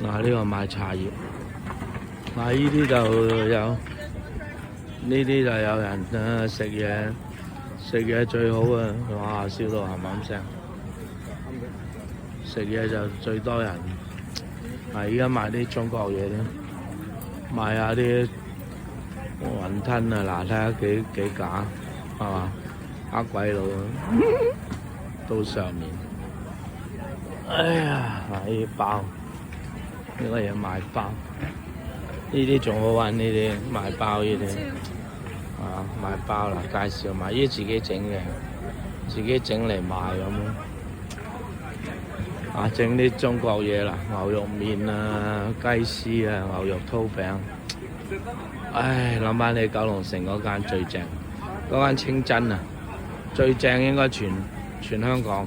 嗱，呢個賣茶葉，嗱呢啲就有，呢啲就有人食嘢，食嘢最好啊！哇，燒到冚冚聲，食嘢就最多人。嗱，依家賣啲中國嘢咧，賣下啲雲吞啊，嗱睇下幾假，係嘛？呃鬼佬啊，到上面。哎呀，嗱呢啲包，呢個嘢賣包，呢啲仲好玩，呢啲賣包呢啲，啊賣包啦，介紹賣，呢啲自己整嘅，自己整嚟賣咁咯。啊，整啲中國嘢啦，牛肉麵啊、雞絲啊、牛肉酥餅。唉，諗翻起九龍城嗰間最正，嗰間清真啊，最正應該全香港，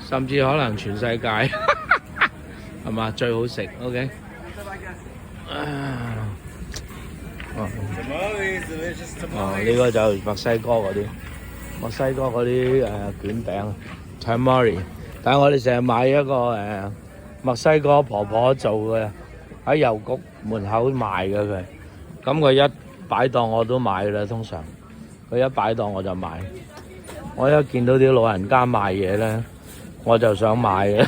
甚至可能全世界，係嘛？最好食 ，OK。呢個就墨西哥嗰啲，墨西哥嗰啲卷餅 ，tamari。但係我哋成日買一個墨西哥婆婆做嘅，喺郵局門口賣嘅佢。咁佢一擺檔我都買啦，通常佢一擺檔我就買。我一見到啲老人家賣嘢咧，我就想買嘅，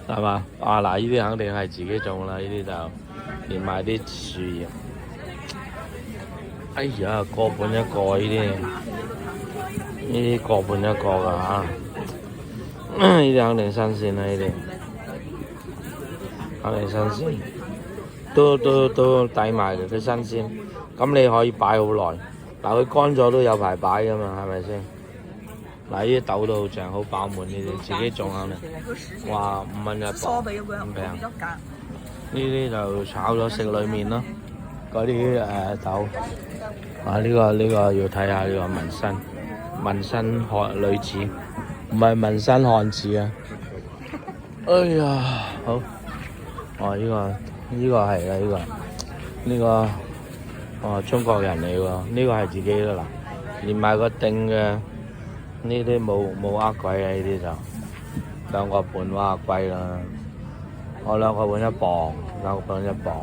係嘛？啊嗱，呢啲肯定係自己種啦，呢啲就連埋啲樹葉。哎呀，個半一個呢啲個半一個㗎嚇。呢啲肯定新鮮啦，呢啲肯定新鮮，都抵埋嘅，佢新鮮。咁你可以擺好耐，嗱佢乾咗都有排擺㗎嘛，係咪先？嗱呢啲豆都好正，好飽滿，呢啲自己種肯定。哇，5蚊一磅，咁平。呢啲就炒咗食裡面咯，嗰啲豆。啊呢個要睇下呢個紋身女子。唔係紋身漢字啊！哎呀，好，哦呢個係啦，呢個哦中國人嚟喎，呢個係自己㗎啦，連埋個釘嘅，呢啲冇呃鬼啊！呢啲就2個半哇貴啦，我2個半一磅，2個半一磅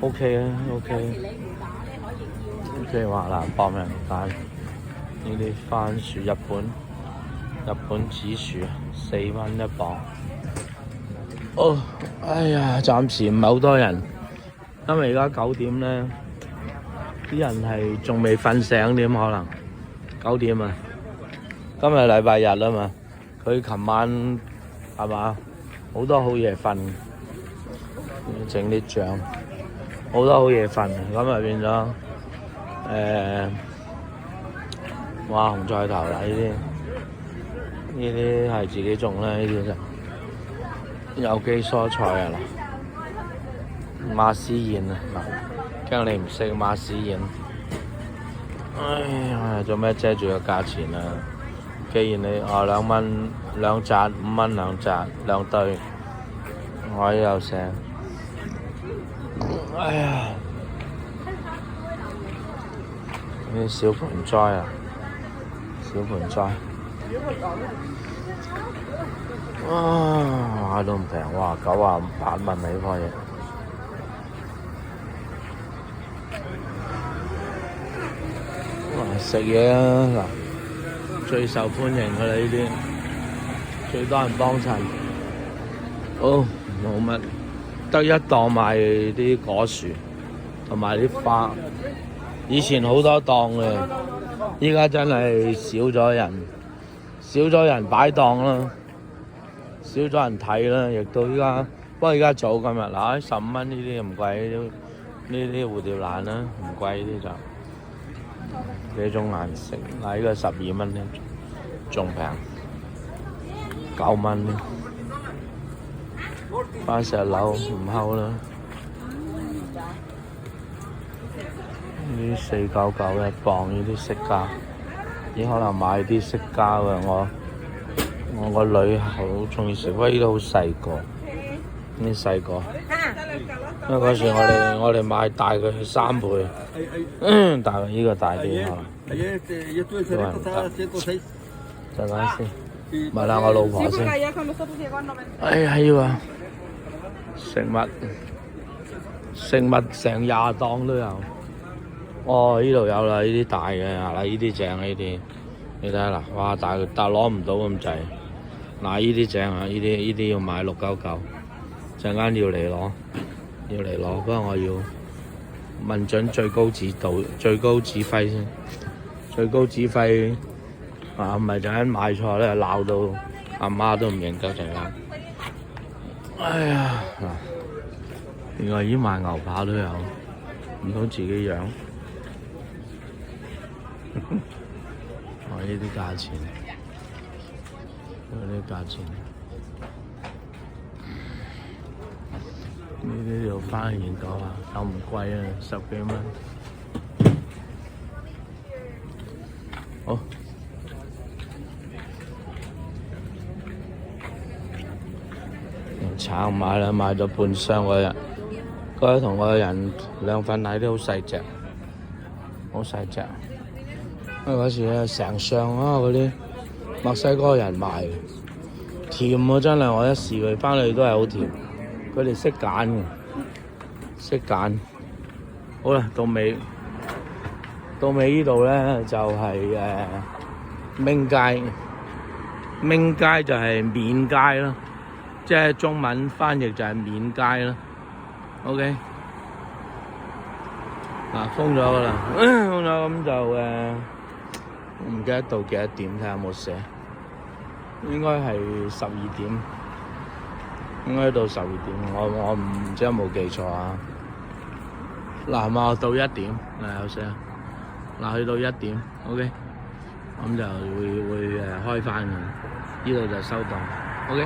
，OK 啊 OK 話嗱，搏命蛋，呢啲番薯日本紫薯4蚊一磅。哦，哎呀，暫時唔係好多人，因為而家9點咧，啲人係仲未瞓醒點可能9點啊。今日禮拜日啊嘛，佢琴晚係嘛好多好夜瞓，整啲醬，好多好夜瞓，咁啊變咗哇紅菜頭啦呢啲係自己種啦，呢啲就有機蔬菜啊嗱，馬斯燕啊嗱，驚你唔識馬斯燕，哎呀做咩遮住個價錢啊？既然你2蚊2紮，5蚊2紮2對，我又成，哎呀呢啲小盆栽啊，小盆栽。哇，都唔平，哇98蚊呢棵嘢。哇，食嘢啊嗱，最受歡迎㗎啦呢啲，最多人幫襯。哦，冇乜，得一檔賣啲果樹同埋啲花。以前好多檔嘅，依家真係少咗人擺檔啦，少咗人睇啦，亦到依家。不過依家早今日嗱，15蚊呢啲唔貴，呢啲蝴蝶蘭啦唔貴，呢啲就幾種顏色。嗱呢個12蚊咧，仲平9蚊。番石榴唔睺啦，呢啲4.99一磅，呢啲釋迦。咦，可能買啲釋迦喎，我個女好中意食，不過呢啲好細個，呢啲細個，因為嗰時我哋買大佢3倍，大佢呢個大啲可能，都係唔得。陣間先，問下我老婆先。哎呀要啊，食物成廿檔都有。哦，呢度有啦，呢啲大嘅，嗱呢啲正呢啲，你睇下嗱，哇大但攞唔到咁滯。嗱呢啲正啊，呢啲要買699，陣間要嚟攞，不過我要問準最高指揮先，最高指揮啊，唔係陣間買錯咧，鬧到阿媽都唔認得陣間。哎呀，原來依賣牛扒都有，唔通自己養？哦，呢啲價錢，呢啲價錢，呢啲要翻去研究下，又唔貴啊，10幾蚊。好。橙買啦，買咗半箱嗰日，嗰日同我個人兩份奶都好細隻，因為嗰時咧成箱啊嗰啲墨西哥人賣，甜啊真係，我一試佢翻去都係好甜，佢哋識揀嘅，識揀。好啦，到尾呢度咧就係明街就係免街啦。即係中文翻譯就係免街啦 ，OK， 封咗噶啦，封咗咁就我唔記得到幾多點，睇下有冇寫，應該係12點，應該到12點，我唔知有冇記錯啊。嗱嘛，到1點，有寫，去到1點 ，OK， 咁就會開翻嘅，呢度就收檔 ，OK。